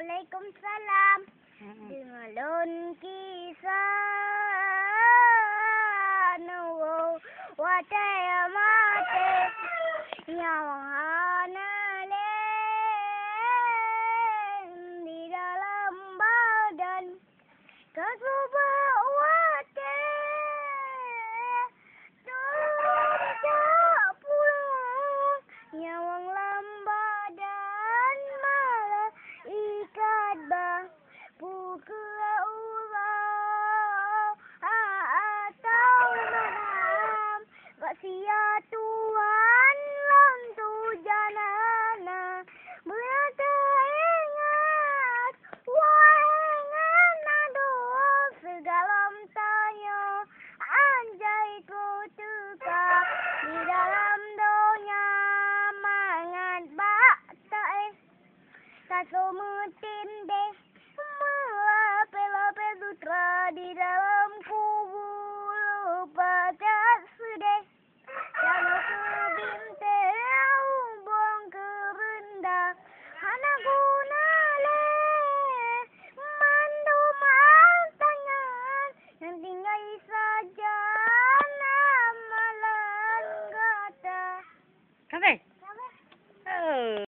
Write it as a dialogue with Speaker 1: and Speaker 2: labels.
Speaker 1: Waalaikumsalam. Dengalun kisah nuwo watai mate yang analen di dalam badan kasuba wate tidak pulang nyawang lambadan malah ikat bah pukul ulang atau malam gak sia Tuhan lantu janana berata ingat waingan aduh segalam tanya anjay ku tuka di dalam donya mangat bak tae kasumutin deh melape-lape sutra di dalam kubur lupa sedih jangan sebintang buang kerendah anakku